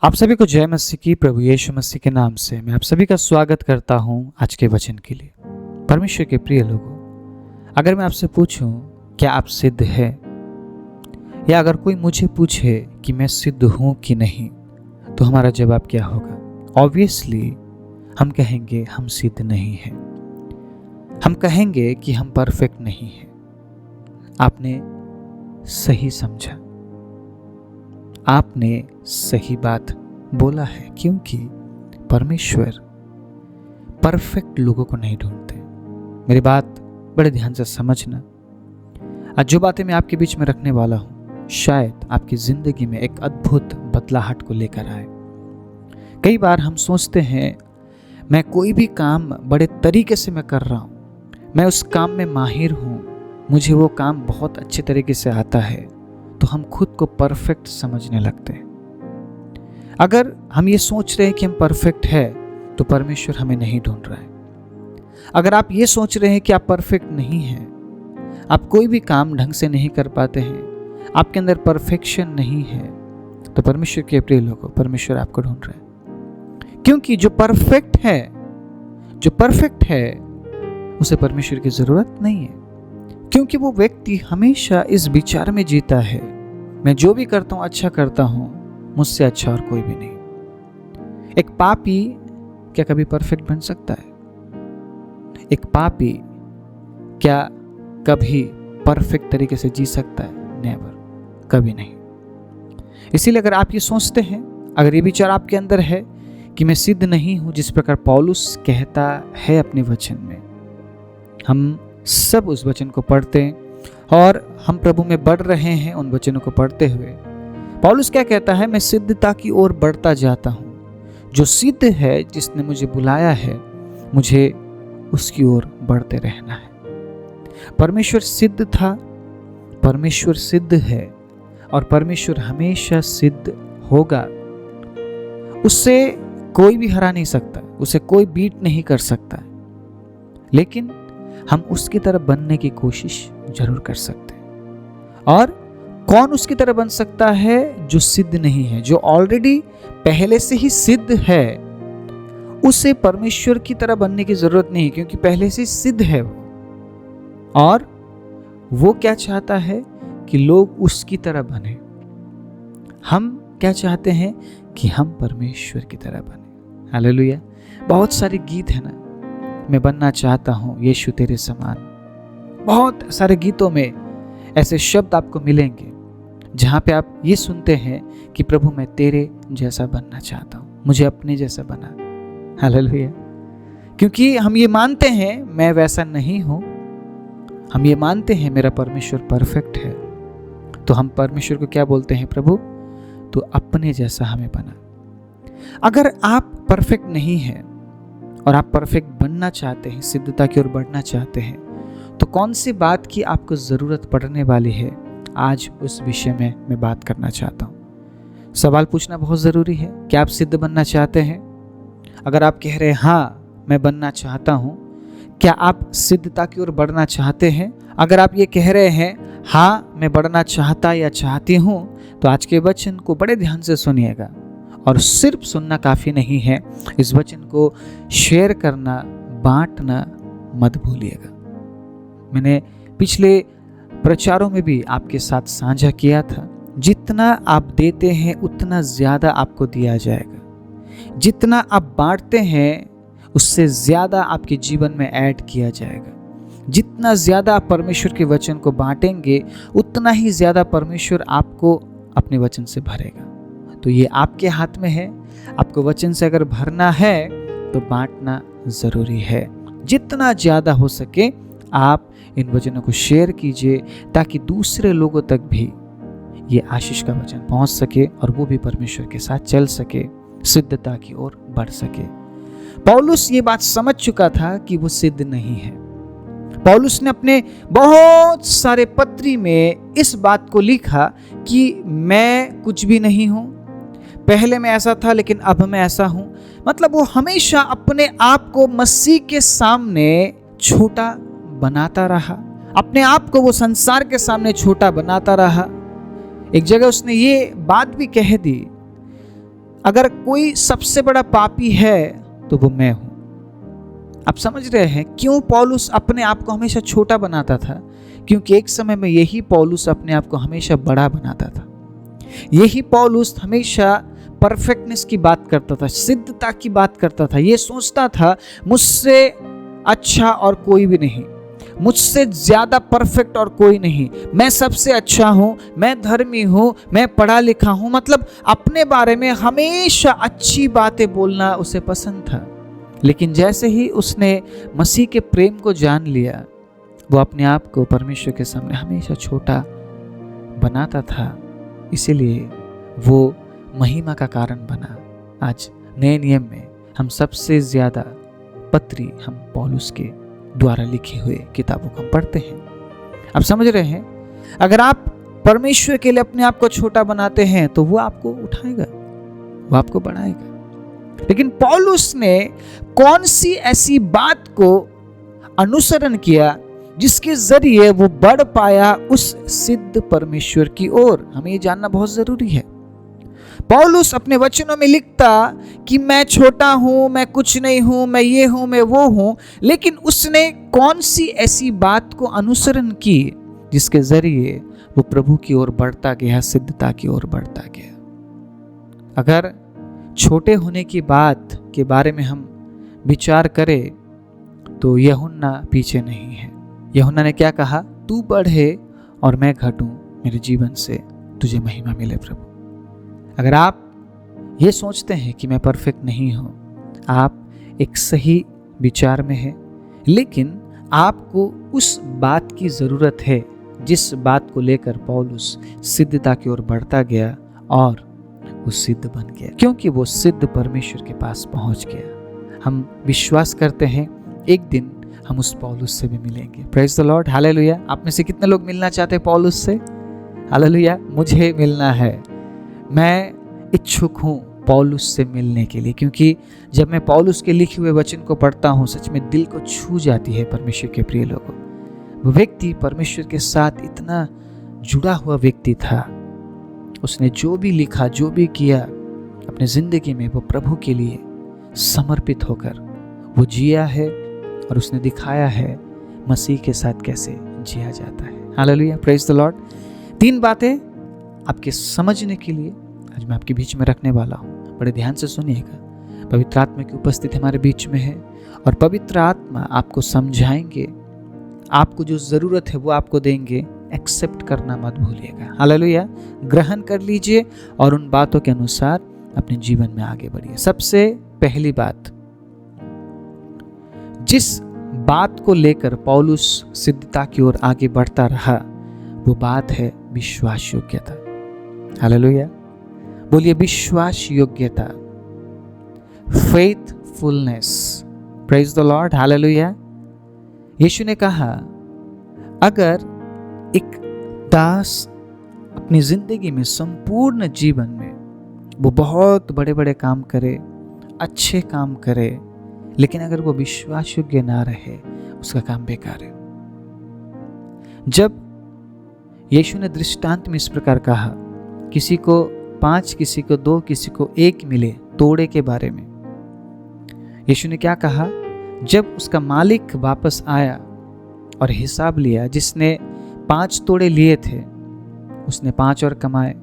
आप सभी को जय मसीह की। प्रभु यीशु मसीह के नाम से मैं आप सभी का स्वागत करता हूं आज के वचन के लिए। परमेश्वर के प्रिय लोगों, अगर मैं आपसे पूछूं क्या आप सिद्ध हैं, या अगर कोई मुझे पूछे कि मैं सिद्ध हूं कि नहीं, तो हमारा जवाब क्या होगा? ऑब्वियसली हम कहेंगे हम सिद्ध नहीं हैं। हम कहेंगे कि हम परफेक्ट नहीं हैं। आपने सही समझा, आपने सही बात बोला है, क्योंकि परमेश्वर परफेक्ट लोगों को नहीं ढूंढते। मेरी बात बड़े ध्यान से समझना। आज जो बातें मैं आपके बीच में रखने वाला हूं, शायद आपकी जिंदगी में एक अद्भुत बदलाहट को लेकर आए। कई बार हम सोचते हैं मैं कोई भी काम बड़े तरीके से मैं कर रहा हूं, मैं उस काम में माहिर हूं, मुझे वो काम बहुत अच्छे तरीके से आता है, तो हम खुद को परफेक्ट समझने लगते हैं। अगर हम ये सोच रहे हैं कि हम परफेक्ट हैं, तो परमेश्वर हमें नहीं ढूंढ रहा है। अगर आप ये सोच रहे हैं कि आप परफेक्ट नहीं हैं, आप कोई भी काम ढंग से नहीं कर पाते हैं, आपके अंदर परफेक्शन नहीं है, तो परमेश्वर के प्रिय लोगों, परमेश्वर आपको ढूंढ रहा है। क्योंकि जो परफेक्ट है उसे परमेश्वर की जरूरत नहीं है। क्योंकि वो व्यक्ति हमेशा इस विचार में जीता है, मैं जो भी करता हूं अच्छा करता हूं, मुझसे अच्छा और कोई भी नहीं। एक पापी क्या कभी परफेक्ट बन सकता है? एक पापी क्या कभी परफेक्ट तरीके से जी सकता है? नेवर, कभी नहीं। इसीलिए अगर आप ये सोचते हैं, अगर ये विचार आपके अंदर है कि मैं सिद्ध नहीं हूं, जिस प्रकार पौलुस कहता है अपने वचन में, हम सब उस वचन को पढ़ते हैं और हम प्रभु में बढ़ रहे हैं उन वचनों को पढ़ते हुए। पौलुस क्या कहता है? मैं सिद्धता की ओर बढ़ता जाता हूं। जो सिद्ध है, जिसने मुझे बुलाया है, मुझे उसकी ओर बढ़ते रहना है। परमेश्वर सिद्ध था, परमेश्वर सिद्ध है और परमेश्वर हमेशा सिद्ध होगा। उससे कोई भी हरा नहीं सकता, उसे कोई बीट नहीं कर सकता। लेकिन हम उसकी तरह बनने की कोशिश जरूर कर सकते हैं। और कौन उसकी तरह बन सकता है? जो सिद्ध नहीं है, जो ऑलरेडी पहले से ही सिद्ध है, उसे परमेश्वर की तरह बनने की जरूरत नहीं, क्योंकि पहले से सिद्ध है वो। और वो क्या चाहता है? कि लोग उसकी तरह बने। हम क्या चाहते हैं? कि हम परमेश्वर की तरह बने। हालेलुया। बहुत सारे गीत है ना, मैं बनना चाहता हूं यीशु तेरे समान। बहुत सारे गीतों में ऐसे शब्द आपको मिलेंगे जहां पे आप ये सुनते हैं कि प्रभु मैं तेरे जैसा बनना चाहता हूं, मुझे अपने जैसा बना। हालेलुया। क्योंकि हम ये मानते हैं मैं वैसा नहीं हूं, हम ये मानते हैं मेरा परमेश्वर परफेक्ट है, तो हम परमेश्वर को क्या बोलते हैं? प्रभु तो अपने जैसा हमें बना। अगर आप परफेक्ट नहीं हैं और आप परफेक्ट बनना चाहते हैं, सिद्धता की ओर बढ़ना चाहते हैं, तो कौन सी बात की आपको जरूरत पड़ने वाली है? आज उस विषय में मैं बात करना चाहता हूं। सवाल पूछना बहुत जरूरी है। क्या आप सिद्ध बनना चाहते हैं? अगर आप कह रहे हैं हाँ मैं बनना चाहता हूं, क्या आप सिद्धता की ओर बढ़ना चाहते हैं? अगर आप ये कह रहे हैं हाँ मैं बढ़ना चाहता या चाहती हूं, तो आज के वचन को बड़े ध्यान से सुनिएगा। और सिर्फ सुनना काफी नहीं है, इस वचन को शेयर करना, बांटना मत भूलिएगा। मैंने पिछले प्रचारों में भी आपके साथ साझा किया था, जितना आप देते हैं उतना ज्यादा आपको दिया जाएगा। जितना आप बांटते हैं उससे ज्यादा आपके जीवन में ऐड किया जाएगा। जितना ज्यादा आप परमेश्वर के वचन को बांटेंगे, उतना ही ज्यादा परमेश्वर आपको अपने वचन से भरेगा। तो ये आपके हाथ में है। आपको वचन से अगर भरना है तो बांटना जरूरी है। जितना ज्यादा हो सके आप इन वचनों को शेयर कीजिए, ताकि दूसरे लोगों तक भी ये आशीष का वचन पहुंच सके और वो भी परमेश्वर के साथ चल सके, सिद्धता की ओर बढ़ सके। पौलुस ये बात समझ चुका था कि वो सिद्ध नहीं है। पौलुस ने अपने बहुत सारे पत्री में इस बात को लिखा कि मैं कुछ भी नहीं हूं, पहले मैं ऐसा था लेकिन अब मैं ऐसा हूं। मतलब वो हमेशा अपने आप को मसीह के सामने छोटा बनाता रहा, अपने आप को वो संसार के सामने छोटा बनाता रहा। एक जगह उसने ये बात भी कह दी, अगर कोई सबसे बड़ा पापी है तो वो मैं हूं। आप समझ रहे हैं क्यों पौलुस अपने आप को हमेशा छोटा बनाता था? क्योंकि एक समय में यही पौलुस अपने आप को हमेशा बड़ा बनाता था। यही पौलुस हमेशा परफेक्टनेस की बात करता था, सिद्धता की बात करता था। ये सोचता था मुझसे अच्छा और कोई भी नहीं, मुझसे ज्यादा परफेक्ट और कोई नहीं, मैं सबसे अच्छा हूं, मैं धर्मी हूं, मैं पढ़ा लिखा हूं। मतलब अपने बारे में हमेशा अच्छी बातें बोलना उसे पसंद था। लेकिन जैसे ही उसने मसीह के प्रेम को जान लिया, वो अपने आप को परमेश्वर के सामने हमेशा छोटा बनाता था। इसीलिए वो महिमा का कारण बना। आज नए नियम में हम सबसे ज्यादा पत्री हम पौलुस के द्वारा लिखे हुए किताबों को हम पढ़ते हैं। आप समझ रहे हैं, अगर आप परमेश्वर के लिए अपने आप को छोटा बनाते हैं तो वो आपको उठाएगा, वो आपको बढ़ाएगा। लेकिन पौलुस ने कौन सी ऐसी बात को अनुसरण किया जिसके जरिए वो बढ़ पाया उस सिद्ध परमेश्वर की ओर? हमें ये जानना बहुत जरूरी है। पौलुस अपने वचनों में लिखता कि मैं छोटा हूं, मैं कुछ नहीं हूं, मैं ये हूं, मैं वो हूं, लेकिन उसने कौन सी ऐसी बात को अनुसरण की जिसके जरिए वो प्रभु की ओर बढ़ता गया, सिद्धता की ओर बढ़ता गया? अगर छोटे होने की बात के बारे में हम विचार करें तो यूहन्ना पीछे नहीं है। यूहन्ना ने क्या कहा? तू बढ़े और मैं घटूं, मेरे जीवन से तुझे महिमा मिले प्रभु। अगर आप ये सोचते हैं कि मैं परफेक्ट नहीं हूं, आप एक सही विचार में हैं, लेकिन आपको उस बात की जरूरत है जिस बात को लेकर पौलुस सिद्धता की ओर बढ़ता गया और वो सिद्ध बन गया, क्योंकि वो सिद्ध परमेश्वर के पास पहुंच गया। हम विश्वास करते हैं एक दिन हम उस पौलुस से भी मिलेंगे। Praise the Lord, hallelujah. आप में से कितने लोग मिलना चाहते हैं पौलुस से? हालेलुया। मुझे मिलना है, मैं इच्छुक हूं पौलुस से मिलने के लिए, क्योंकि जब मैं पौलुस के लिखे हुए वचन को पढ़ता हूं सच में दिल को छू जाती है। परमेश्वर के प्रिय लोगों, वो व्यक्ति परमेश्वर के साथ इतना जुड़ा हुआ व्यक्ति था। उसने जो भी लिखा, जो भी किया अपने जिंदगी में, वो प्रभु के लिए समर्पित होकर वो जिया है और उसने दिखाया है मसीह के साथ कैसे जिया जाता है। Hallelujah, praise the Lord. 3 बातें आपके समझने के लिए आज मैं आपके बीच में रखने वाला हूँ, बड़े ध्यान से सुनिएगा। पवित्र आत्मा की उपस्थिति हमारे बीच में है और पवित्र आत्मा आपको समझाएंगे, आपको जो जरूरत है वो आपको देंगे। एक्सेप्ट करना मत भूलिएगा। हालेलुया, ग्रहण कर लीजिए और उन बातों के अनुसार अपने जीवन में आगे बढ़िए। सबसे पहली बात, जिस बात को लेकर पौलुस सिद्धता की ओर आगे बढ़ता रहा वो बात है विश्वास योग्यता। हालेलुया, बोलिए विश्वास योग्यता, faithfulness. Praise the Lord, hallelujah. Yeshu ने कहा अगर एक दास अपनी जिंदगी में, संपूर्ण जीवन में वो बहुत बड़े बड़े काम करे, अच्छे काम करे, लेकिन अगर वो विश्वास योग्य ना रहे, उसका काम बेकार है। जब यीशु ने दृष्टांत में इस प्रकार कहा, किसी को 5, किसी को 2, किसी को 1 मिले तोड़े के बारे में, यीशु ने क्या कहा? जब उसका मालिक वापस आया और हिसाब लिया, जिसने 5 तोड़े लिए थे उसने 5 और कमाए।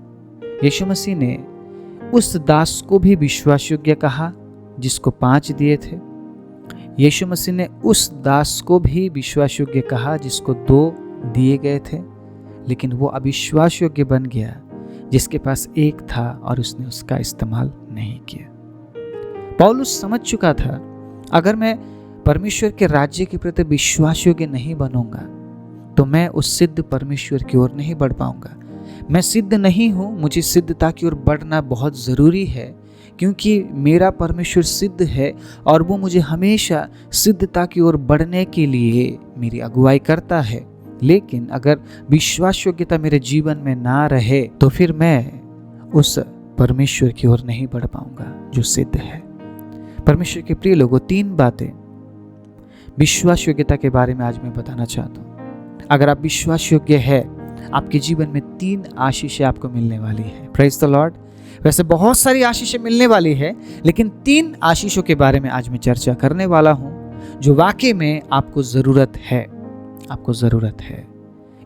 यीशु मसीह ने उस दास को भी विश्वास योग्य कहा जिसको 5 दिए थे। यीशु मसीह ने उस दास को भी विश्वास योग्य कहा जिसको 2 दिए गए थे, लेकिन वो अविश्वास योग्य बन गया जिसके पास 1 था और उसने उसका इस्तेमाल नहीं किया। पौलुस समझ चुका था अगर मैं परमेश्वर के राज्य के प्रति विश्वास योग्य नहीं बनूंगा तो मैं उस सिद्ध परमेश्वर की ओर नहीं बढ़ पाऊंगा। मैं सिद्ध नहीं हूं, मुझे सिद्धता की ओर बढ़ना बहुत जरूरी है, क्योंकि मेरा परमेश्वर सिद्ध है और वो मुझे हमेशा सिद्धता की ओर बढ़ने के लिए मेरी अगुवाई करता है। लेकिन अगर विश्वास योग्यता मेरे जीवन में ना रहे तो फिर मैं उस परमेश्वर की ओर नहीं बढ़ पाऊंगा जो सिद्ध है। परमेश्वर के प्रिय लोगों, 3 बातें विश्वास योग्यता के बारे में आज मैं बताना चाहता हूँ। अगर आप विश्वास योग्य है, आपके जीवन में 3 आशीषें आपको मिलने वाली है। Praise the Lord. वैसे बहुत सारी आशीषें मिलने वाली है, लेकिन 3 आशीषों के बारे में आज मैं चर्चा करने वाला हूं जो वाकई में आपको जरूरत है, आपको जरूरत है।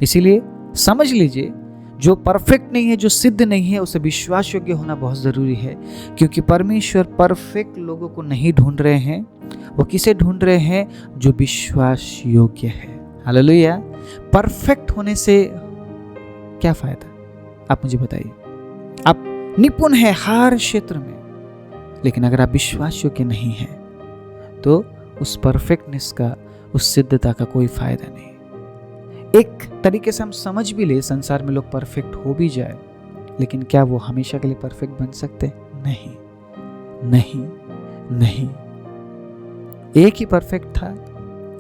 इसीलिए समझ लीजिए, जो परफेक्ट नहीं है, जो सिद्ध नहीं है, उसे विश्वास योग्य होना बहुत जरूरी है, क्योंकि परमेश्वर परफेक्ट लोगों को नहीं ढूंढ रहे हैं। वो किसे ढूंढ रहे हैं? जो विश्वास योग्य है। हालेलुया। परफेक्ट होने से क्या फायदा? आप मुझे बताइए। आप निपुण है हर क्षेत्र में, लेकिन अगर आप विश्वास योग्य नहीं है तो उस परफेक्टनेस का, उस सिद्धता का कोई फायदा नहीं। एक तरीके से हम समझ भी ले, संसार में लोग परफेक्ट हो भी जाए, लेकिन क्या वो हमेशा के लिए परफेक्ट बन सकते? नहीं, नहीं, नहीं। एक ही परफेक्ट था,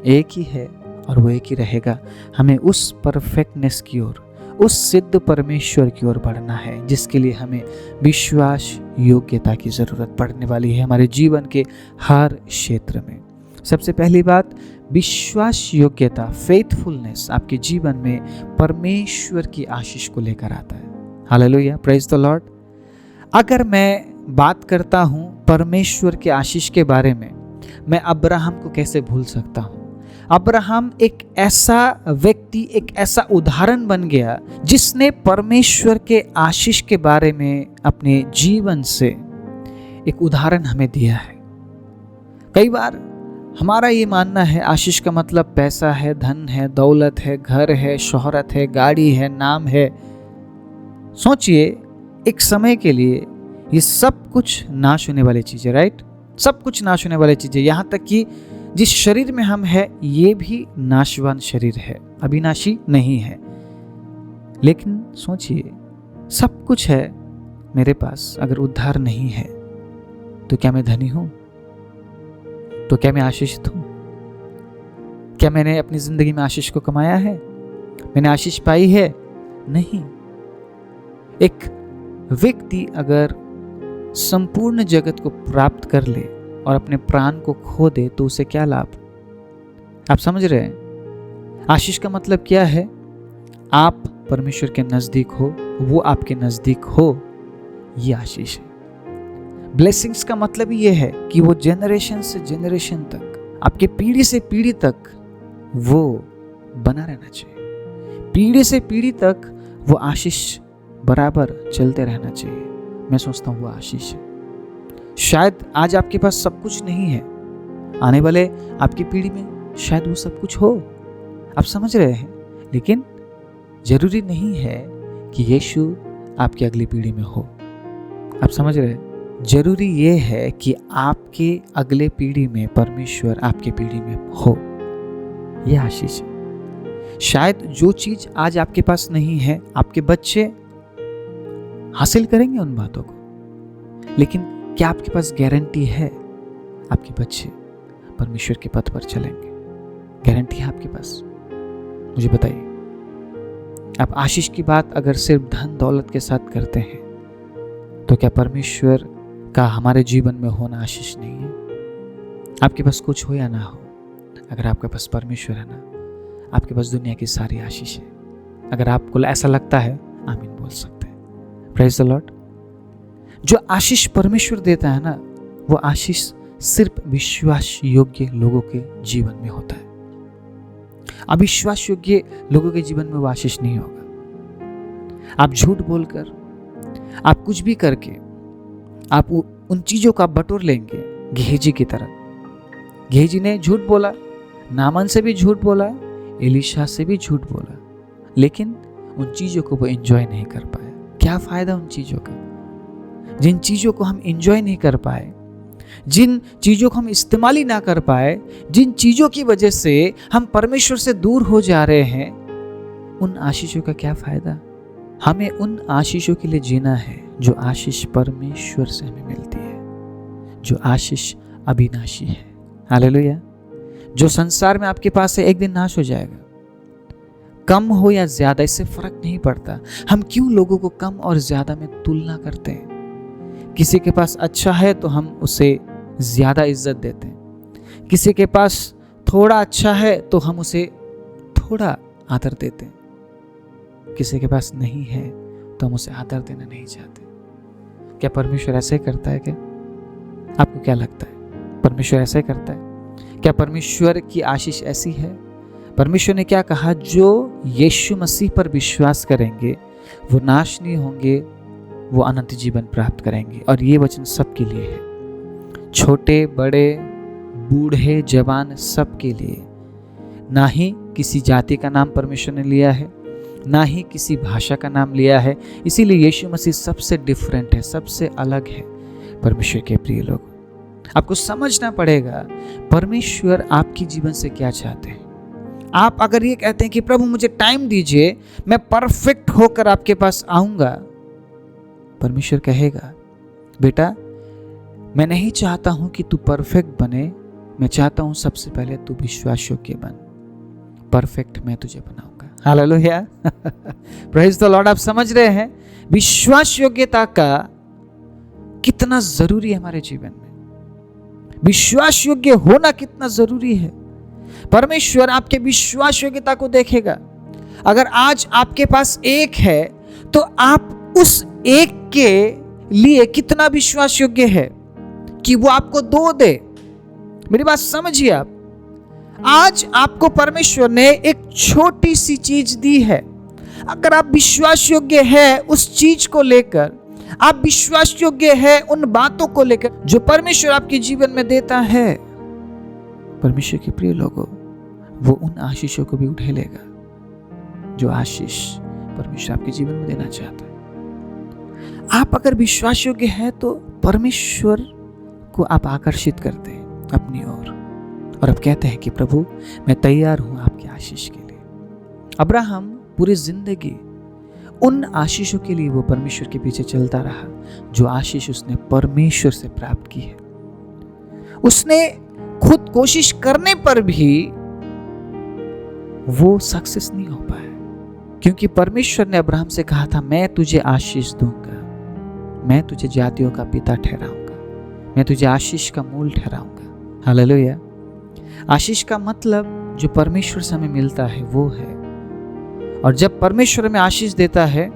एक ही है और वो एक ही रहेगा। हमें उस परफेक्टनेस की ओर, उस सिद्ध परमेश्वर की ओर बढ़ना है, जिसके लिए हमें विश्वास योग्यता की जरूरत पड़ने वाली है हमारे जीवन के हर क्षेत्र में। सबसे पहली बात, विश्वास योग्यता, फेथफुलनेस आपके जीवन में परमेश्वर की आशीष को लेकर आता है। Hallelujah, praise the Lord. अगर मैं बात करता हूं परमेश्वर के आशीष के बारे में, मैं अब्राहम को कैसे भूल सकता हूं? अब्राहम एक ऐसा व्यक्ति, एक ऐसा उदाहरण बन गया जिसने परमेश्वर के आशीष के बारे में अपने जीवन से एक उदाहरण हमें दिया है। कई बार हमारा ये मानना है आशीष का मतलब पैसा है, धन है, दौलत है, घर है, शोहरत है, गाड़ी है, नाम है। सोचिए, एक समय के लिए ये सब कुछ नाश होने वाली चीजें, राइट? सब कुछ नाश होने वाली चीजें, यहाँ तक कि जिस शरीर में हम हैं ये भी नाशवान शरीर है, अविनाशी नहीं है। लेकिन सोचिए, सब कुछ है मेरे पास, अगर उद्धार नहीं है तो क्या मैं धनी हूं? तो क्या मैं आशीषित हूं? क्या मैंने अपनी जिंदगी में आशीष को कमाया है? मैंने आशीष पाई है? नहीं। एक व्यक्ति अगर संपूर्ण जगत को प्राप्त कर ले और अपने प्राण को खो दे तो उसे क्या लाभ? आप समझ रहे हैं? आशीष का मतलब क्या है? आप परमेश्वर के नजदीक हो, वो आपके नजदीक हो, ये आशीष है। ब्लेसिंग्स का मतलब ये है कि वो जनरेशन से जनरेशन तक, आपके पीढ़ी से पीढ़ी तक वो बना रहना चाहिए। पीढ़ी से पीढ़ी तक वो आशीष बराबर चलते रहना चाहिए। मैं सोचता हूँ वो आशीष है। शायद आज आपके पास सब कुछ नहीं है, आने वाले आपकी पीढ़ी में शायद वो सब कुछ हो, आप समझ रहे हैं? लेकिन जरूरी नहीं है कि यीशु आपकी अगली पीढ़ी में हो। आप समझ रहे हैं? जरूरी ये है कि आपके अगले पीढ़ी में परमेश्वर आपके पीढ़ी में हो। यह आशीष है। शायद जो चीज आज आपके पास नहीं है, आपके बच्चे हासिल करेंगे उन बातों को, लेकिन क्या आपके पास गारंटी है आपके बच्चे परमेश्वर के पथ पर चलेंगे? गारंटी है आपके पास? मुझे बताइए। आप आशीष की बात अगर सिर्फ धन दौलत के साथ करते हैं तो क्या परमेश्वर का हमारे जीवन में होना आशीष नहीं है? आपके पास कुछ हो या ना हो, अगर आपके पास परमेश्वर है ना, आपके पास दुनिया की सारी आशीष है। अगर आपको ऐसा लगता है, आमीन बोल सकते हैं। Praise the Lord. जो आशीष परमेश्वर देता है ना, वो आशीष सिर्फ विश्वास योग्य लोगों के जीवन में होता है। अविश्वास योग्य लोगों के जीवन में वो आशीष नहीं होगा। आप झूठ बोलकर, आप कुछ भी करके, आप उन चीजों का बटोर लेंगे गेहजी की तरह। गेहजी ने झूठ बोला, नामान से भी झूठ बोला, एलीशा से भी झूठ बोला, लेकिन उन चीजों को वो एंजॉय नहीं कर पाया। क्या फायदा उन चीजों का? जिन चीजों को हम एंजॉय नहीं कर पाए, जिन चीजों को हम इस्तेमाल ही ना कर पाए, जिन चीजों की वजह से हम परमेश्वर से दूर हो जा रहे हैं, उन आशीषों का क्या फायदा? हमें उन आशीषों के लिए जीना है जो आशीष परमेश्वर से हमें मिलती है, जो आशीष अविनाशी है। हालेलुया। जो संसार में आपके पास है, एक दिन नाश हो जाएगा। कम हो या ज्यादा, इससे फर्क नहीं पड़ता। हम क्यों लोगों को कम और ज्यादा में तुलना करते हैं? किसी के पास अच्छा है तो हम उसे ज्यादा इज्जत देते हैं, किसी के पास थोड़ा अच्छा है तो हम उसे थोड़ा आदर देते हैं, किसी के पास नहीं है तो हम उसे आदर देना नहीं चाहते। क्या परमेश्वर ऐसे करता है क्या? आपको क्या लगता है, परमेश्वर ऐसे करता है क्या? परमेश्वर की आशीष ऐसी है? परमेश्वर ने क्या कहा? जो यीशु मसीह पर विश्वास करेंगे वो नाश नहीं होंगे, वो अनंत जीवन प्राप्त करेंगे। और ये वचन सबके लिए है, छोटे बड़े बूढ़े जवान सबके लिए। ना ही किसी जाति का नाम परमेश्वर ने लिया है, ना ही किसी भाषा का नाम लिया है। इसीलिए यीशु मसीह सबसे डिफरेंट है, सबसे अलग है। परमेश्वर के प्रिय लोग, आपको समझना पड़ेगा परमेश्वर आपके जीवन से क्या चाहते हैं। आप अगर ये कहते हैं कि प्रभु मुझे टाइम दीजिए, मैं परफेक्ट होकर आपके पास आऊंगा, परमेश्वर कहेगा बेटा मैं नहीं चाहता हूं कि तू परफेक्ट बने, मैं चाहता हूं सबसे पहले तू विश्वास योग्य बन, परफेक्ट मैं तुझे बनाऊंगा। Hallelujah, praise the Lord. आप समझ रहे हैं विश्वास योग्यता का कितना जरूरी है हमारे जीवन में, विश्वास योग्य होना कितना जरूरी है। परमेश्वर आपके विश्वास योग्यता को देखेगा। अगर आज आपके पास एक है तो आप उस एक के लिए कितना विश्वास योग्य है कि वो आपको दो दे। मेरी बात समझिए आप, आज आपको परमेश्वर ने एक छोटी सी चीज दी है, अगर आप विश्वास योग्य है उस चीज को लेकर, आप विश्वास योग्य है उन बातों को लेकर जो परमेश्वर आपके जीवन में देता है, परमेश्वर के प्रिय लोगों, वो उन आशीषों को भी उठे लेगा जो आशीष परमेश्वर आपके जीवन में देना चाहता है। आप अगर विश्वास योग्य है तो परमेश्वर को आप आकर्षित करते हैं अपनी ओर, और अब कहते हैं कि प्रभु मैं तैयार हूं आपके आशीष के लिए। अब्राहम पूरी जिंदगी उन आशीषों के लिए वो परमेश्वर के पीछे चलता रहा जो आशीष उसने परमेश्वर से प्राप्त की है। उसने खुद कोशिश करने पर भी वो सक्सेस नहीं हो पाया, क्योंकि परमेश्वर ने अब्राहम से कहा था मैं तुझे आशीष दूंगा, मैं तुझे जातियों का पिता ठहराऊंगा, मैं तुझे आशीष का मूल ठहराऊंगा। हालेलुया। आशीष का मतलब जो परमेश्वर से हमें मिलता है वो है, और जब परमेश्वर हमें आशीष देता है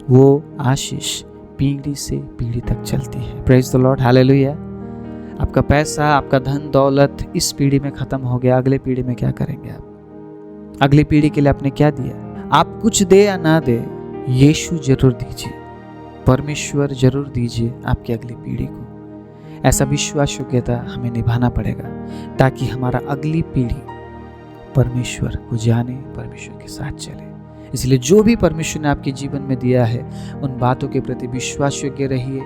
वो आशीष पीढ़ी से पीढ़ी तक चलती है। Praise the Lord, hallelujah. आपका पैसा, आपका धन दौलत इस पीढ़ी में खत्म हो गया, अगले पीढ़ी में क्या करेंगे आप? अगली पीढ़ी के लिए आपने क्या दिया? आप कुछ दे या ना दे, यीशु जरूर दीजिए, परमेश्वर जरूर दीजिए आपकी अगली पीढ़ी को। ऐसा विश्वास योग्यता हमें निभाना पड़ेगा ताकि हमारा अगली पीढ़ी परमेश्वर को जाने, परमेश्वर के साथ चले। इसलिए जो भी परमेश्वर ने आपके जीवन में दिया है उन बातों के प्रति विश्वास योग्य रहिए,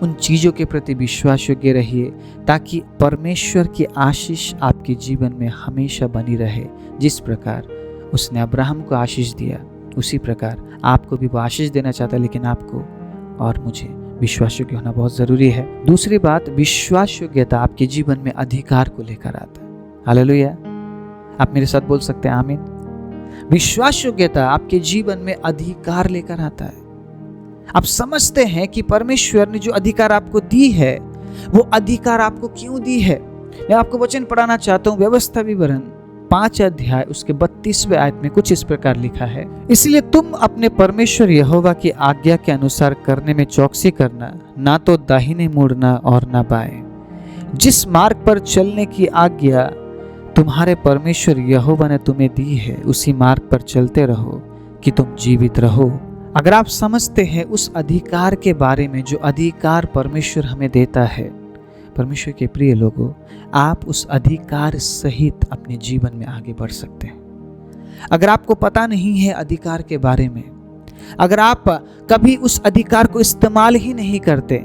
उन चीज़ों के प्रति विश्वास योग्य रहिए, ताकि परमेश्वर की आशीष आपके जीवन में हमेशा बनी रहे। जिस प्रकार उसने अब्राहम को आशीष दिया उसी प्रकार आपको भी वो आशीष देना चाहता है, लेकिन आपको और मुझे विश्वास योग्य होना बहुत ज़रूरी है। दूसरी बात, विश्वास योग्यता आपके जीवन में अधिकार को लेकर आता है। हालेलुया। आप मेरे साथ बोल सकते हैं आमीन। विश्वास योग्यता आपके जीवन में अधिकार लेकर आता है। आप समझते हैं कि परमेश्वर ने जो अधिकार आपको दी है वो अधिकार आपको क्यों दी है। मैं आपको वचन पढ़ाना चाहता हूँ, व्यवस्था विवरण 5 अध्याय उसके 32वें आयत में कुछ इस प्रकार लिखा है, इसलिए तुम अपने परमेश्वर यहोवा की आज्ञा के अनुसार करने में चौकसी करना, ना तो दाहिने मुड़ना और ना बाएं। जिस मार्ग पर चलने की आज्ञा तुम्हारे परमेश्वर यहोवा ने तुम्हें दी है उसी मार्ग पर चलते रहो कि तुम जीवित रहो। अगर आप समझते हैं उस अधिकार के बारे में जो अधिकार परमेश्वर हमें देता है, परमेश्वर के प्रिय लोगों, आप उस अधिकार सहित अपने जीवन में आगे बढ़ सकते हैं। अगर आपको पता नहीं है अधिकार के बारे में, अगर आप कभी उस अधिकार को इस्तेमाल ही नहीं करते,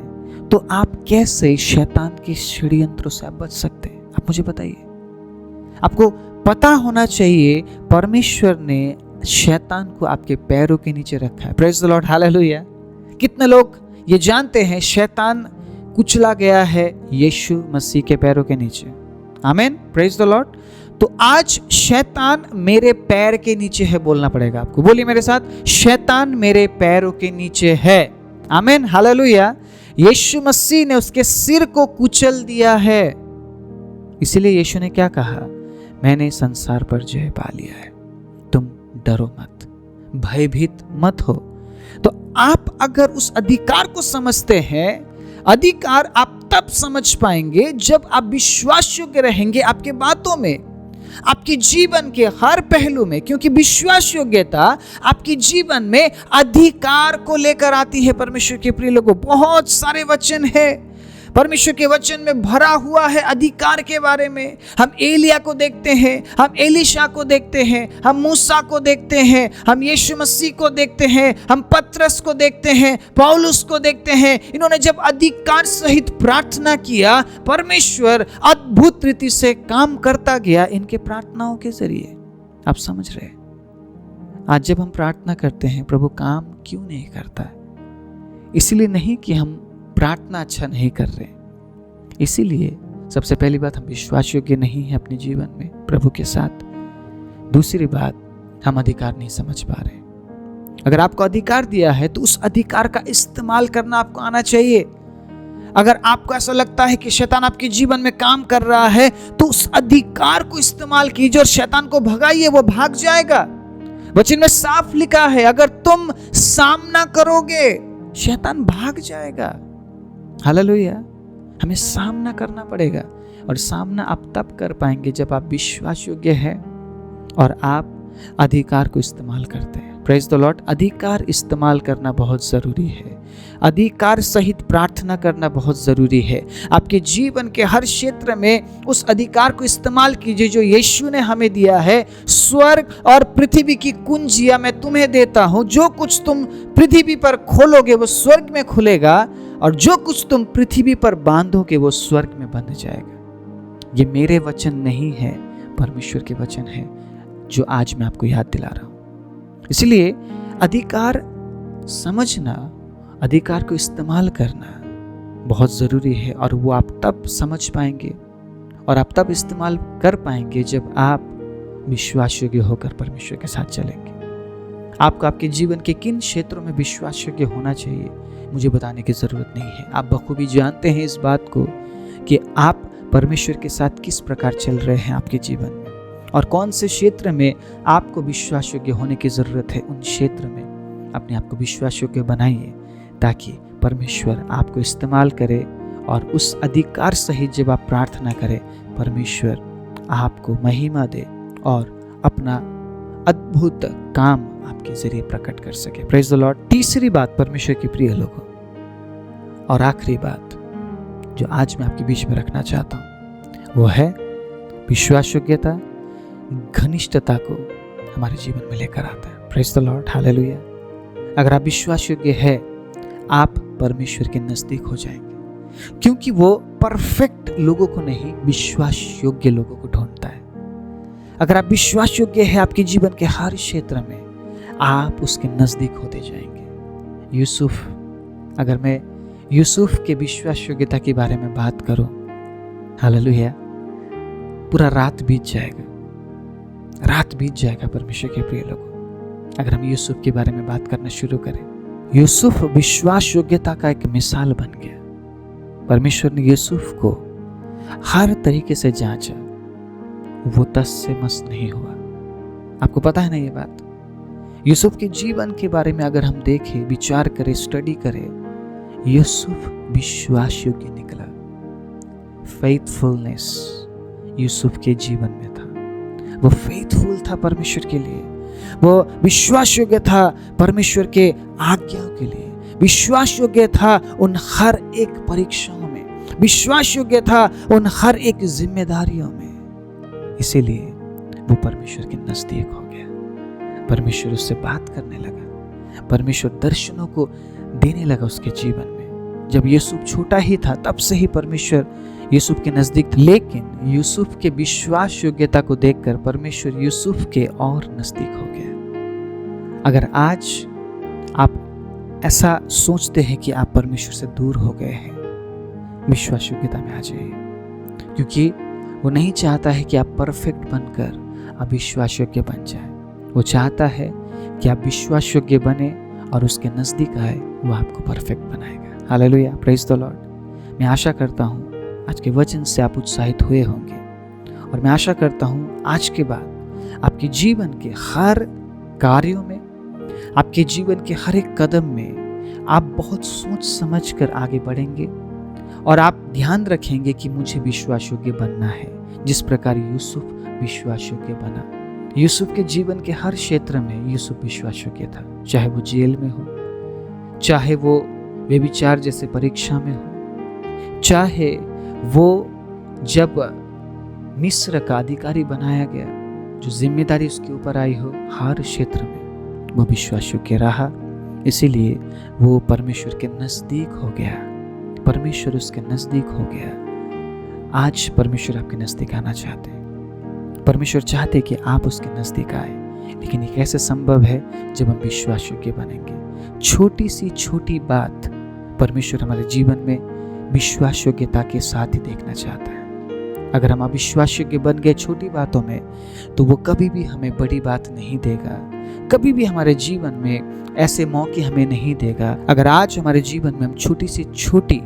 तो आप कैसे शैतान के षड्यंत्रों से आप बच सकते हैं? आप मुझे बताइए। आपको पता होना चाहिए परमेश्वर ने शैतान को आपके पैरों के नीचे रखा है। Praise the Lord, hallelujah. कितने लोग ये जानते हैं शैतान कुचला गया है यीशु मसीह के पैरों के नीचे? आमीन, प्रेज द लॉर्ड। तो आज शैतान मेरे पैर के नीचे है, बोलना पड़ेगा आपको। बोलिए मेरे साथ, शैतान मेरे पैरों के नीचे है। आमीन, हालेलुया। यीशु मसीह ने उसके सिर को कुचल दिया है। इसीलिए यीशु ने क्या कहा? मैंने संसार पर जय पा लिया है, तुम डरो मत, भयभीत मत हो। तो आप अगर उस अधिकार को समझते हैं, अधिकार आप तब समझ पाएंगे जब आप विश्वास योग्य रहेंगे आपके बातों में, आपके जीवन के हर पहलू में, क्योंकि विश्वास योग्यता आपके जीवन में अधिकार को लेकर आती है। परमेश्वर के प्रिय लोगों, बहुत सारे वचन है परमेश्वर के वचन में भरा हुआ है अधिकार के बारे में। हम एलिया को देखते हैं, हम एलीशा को देखते हैं, हम मूसा को देखते हैं, हम यीशु मसीह को देखते हैं, हम पतरस को देखते हैं, पौलुस को देखते हैं। इन्होंने जब अधिकार सहित प्रार्थना किया, परमेश्वर अद्भुत रीति से काम करता गया इनके प्रार्थनाओं के जरिए। आप समझ रहे? आज जब हम प्रार्थना करते हैं, प्रभु काम क्यों नहीं करता है? इसलिए नहीं कि हम प्रार्थना अच्छा नहीं कर रहे, इसीलिए सबसे पहली बात, हम विश्वास योग्य नहीं है अपने जीवन में प्रभु के साथ। दूसरी बात, हम अधिकार नहीं समझ पा रहे। अगर आपको अधिकार दिया है तो उस अधिकार का इस्तेमाल करना आपको आना चाहिए। अगर आपको ऐसा लगता है कि शैतान आपके जीवन में काम कर रहा है, तो उस अधिकार को इस्तेमाल कीजिए और शैतान को भगाइए, वो भाग जाएगा। वचन में साफ लिखा है, अगर तुम सामना करोगे शैतान भाग जाएगा। हालेलुया। हमें सामना करना पड़ेगा, और सामना आप तब कर पाएंगे जब आप विश्वास योग्य हैं और आप अधिकार को इस्तेमाल करते हैं। Praise the Lord. अधिकार इस्तेमाल करना बहुत ज़रूरी है। अधिकार सहित प्रार्थना करना बहुत ज़रूरी है। आपके जीवन के हर क्षेत्र में उस अधिकार को इस्तेमाल कीजिए जो यीशु ने हमें दिया है। स्वर्ग और पृथ्वी की कुंजियां मैं तुम्हें देता हूं, जो कुछ तुम पृथ्वी पर खोलोगे वो स्वर्ग में खुलेगा, और जो कुछ तुम पृथ्वी पर बांधोगे वो स्वर्ग में बंध जाएगा। ये मेरे वचन नहीं है, परमेश्वर के वचन है जो आज मैं आपको याद दिला रहा हूं। इसलिए अधिकार समझना, अधिकार को इस्तेमाल करना बहुत ज़रूरी है, और वो आप तब समझ पाएंगे और आप तब इस्तेमाल कर पाएंगे जब आप विश्वास योग्य होकर परमेश्वर के साथ चलेंगे। आपको आपके जीवन के किन क्षेत्रों में विश्वास योग्य होना चाहिए मुझे बताने की ज़रूरत नहीं है। आप बखूबी जानते हैं इस बात को कि आप परमेश्वर के साथ किस प्रकार चल रहे हैं आपके जीवन में, और कौन से क्षेत्र में आपको विश्वास योग्य होने की ज़रूरत है। उन क्षेत्र में अपने आप को विश्वास योग्य बनाइए, ताकि परमेश्वर आपको इस्तेमाल करे, और उस अधिकार सहित जब आप प्रार्थना करें, परमेश्वर आपको महिमा दे और अपना अद्भुत काम आपके जरिए प्रकट कर सके। Praise the Lord. तीसरी बात परमेश्वर के प्रिय लोगों, और आखिरी बात जो आज मैं आपके बीच में रखना चाहता हूं, वो है विश्वास योग्यता घनिष्ठता को हमारे जीवन में लेकर आता है। Praise the Lord. हालेलुया। अगर आप विश्वास योग्य है, आप परमेश्वर के नजदीक हो जाएंगे, क्योंकि वो परफेक्ट लोगों को नहीं, विश्वास योग्य लोगों को ढूंढता है। अगर आप विश्वास योग्य है आपके जीवन के हर क्षेत्र में, आप उसके नजदीक होते जाएंगे। यूसुफ, अगर मैं यूसुफ के विश्वास योग्यता के बारे में बात करूं, हालेलुया, पूरा रात बीत जाएगा परमेश्वर के प्रिय लोगों, अगर हम यूसुफ के बारे में बात करना शुरू करें। यूसुफ विश्वास योग्यता का एक मिसाल बन गया। परमेश्वर ने यूसुफ को हर तरीके से जांचा, वो तस से मस नहीं हुआ। आपको पता है ना ये बात? यूसुफ के जीवन के बारे में अगर हम देखें, विचार करें, स्टडी करें, यूसुफ विश्वास योग्य निकला। फेथफुलनेस यूसुफ के जीवन में था। वो फेथफुल था परमेश्वर के लिए, वो विश्वास योग्य था परमेश्वर के आज्ञाओं के लिए, विश्वास योग्य था उन हर एक परीक्षाओं में, विश्वास योग्य था उन हर एक जिम्मेदारियों में। इसीलिए वो परमेश्वर के नजदीक हो गया। परमेश्वर उससे बात करने लगा, परमेश्वर दर्शनों को देने लगा उसके जीवन में। जब यूसुफ छोटा ही था, तब से ही परमेश्वर यूसुफ के नजदीक था। लेकिन यूसुफ के विश्वास योग्यता को देखकर परमेश्वर यूसुफ के और नजदीक हो गया। अगर आज आप ऐसा सोचते हैं कि आप परमेश्वर से दूर हो गए हैं, विश्वास योग्यता में आ जाइए, क्योंकि वो नहीं चाहता है कि आप परफेक्ट बनकर आप विश्वास योग्य बन जाए। वो चाहता है कि आप विश्वास योग्य बने और उसके नजदीक आए, वो आपको परफेक्ट बनाएगा। Hallelujah, praise the Lord. मैं आशा करता हूँ आज के वचन से आप उत्साहित हुए होंगे, और मैं आशा करता हूँ आज के बाद आपके जीवन के हर कार्यों में, आपके जीवन के हर एक कदम में आप बहुत सोच समझ कर आगे बढ़ेंगे और आप ध्यान रखेंगे कि मुझे विश्वास योग्य बनना है, जिस प्रकार यूसुफ विश्वास योग्य बना। यूसुफ के जीवन के हर क्षेत्र में यूसुफ विश्वास योग्य था, चाहे वो जेल में हो, चाहे वो व्यभिचार जैसे परीक्षा में हो, चाहे वो जब मिस्र का अधिकारी बनाया गया, जो जिम्मेदारी उसके ऊपर आई हो, हर क्षेत्र में वो विश्वास योग्य रहा। इसीलिए वो परमेश्वर के नजदीक हो गया, परमेश्वर उसके नजदीक हो गया। आज परमेश्वर आपके नजदीक आना चाहते हैं, परमेश्वर चाहते कि आप उसके नजदीक आए, लेकिन ये कैसे संभव है? जब हम विश्वास योग्य बनेंगे। छोटी सी छोटी बात परमेश्वर हमारे जीवन में विश्वास योग्यता के साथ ही देखना चाहता है। अगर हम अविश्वास योग्य बन गए छोटी बातों में, तो वो कभी भी हमें बड़ी बात नहीं देगा, कभी भी हमारे जीवन में ऐसे मौके हमें नहीं देगा। अगर आज हमारे जीवन में हम छोटी सी छोटी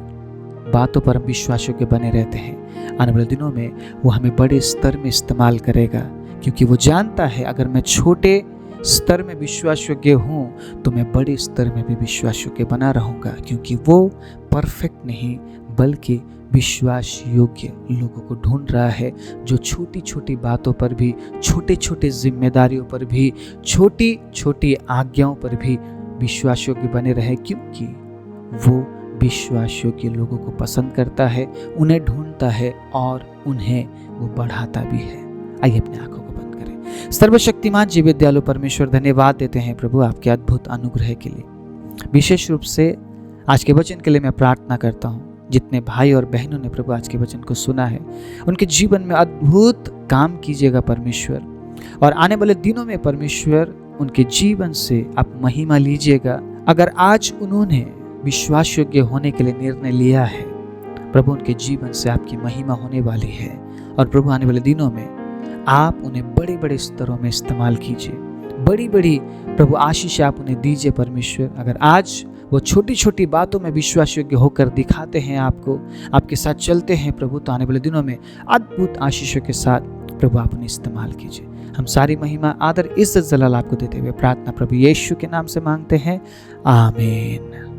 बातों पर हम विश्वास योग्य बने रहते हैं, आने वाले दिनों में वो हमें बड़े स्तर में इस्तेमाल करेगा, क्योंकि वो जानता है अगर मैं छोटे स्तर में विश्वास योग्य हूँ तो मैं बड़े स्तर में भी विश्वास योग्य बना रहूँगा, क्योंकि वो परफेक्ट नहीं बल्कि विश्वास योग्य लोगों को ढूंढ रहा है, जो छोटी छोटी बातों पर भी, छोटे छोटे जिम्मेदारियों पर भी, छोटी छोटी आज्ञाओं पर भी विश्वास योग्य बने रहे, क्योंकि वो विश्वास योग्य लोगों को पसंद करता है, उन्हें ढूंढता है और उन्हें वो बढ़ाता भी है। आइए अपने आंखों को बंद करें। सर्वशक्तिमान जीवित दयालु परमेश्वर, धन्यवाद देते हैं प्रभु आपके अद्भुत अनुग्रह के लिए। विशेष रूप से आज के वचन के लिए मैं प्रार्थना करता हूँ, जितने भाई और बहनों ने प्रभु आज के वचन को सुना है, उनके जीवन में अद्भुत काम कीजिएगा परमेश्वर, और आने वाले दिनों में परमेश्वर उनके जीवन से आप महिमा लीजिएगा। अगर आज उन्होंने विश्वास योग्य होने के लिए निर्णय लिया है, प्रभु उनके जीवन से आपकी महिमा होने वाली है, और प्रभु आने वाले दिनों में आप उन्हें बड़े बड़े स्तरों में इस्तेमाल कीजिए, बड़ी बड़ी प्रभु आशीष आप उन्हें दीजिए परमेश्वर। अगर आज वो छोटी छोटी बातों में विश्वास योग्य होकर दिखाते हैं आपको, आपके साथ चलते हैं प्रभु, तो आने वाले दिनों में अद्भुत आशीषों के साथ प्रभु आप उन्हें इस्तेमाल कीजिए। हम सारी महिमा, आदर, इज्जत, जलाल आपको देते हुए प्रार्थना प्रभु यीशु के नाम से मांगते हैं, आमीन।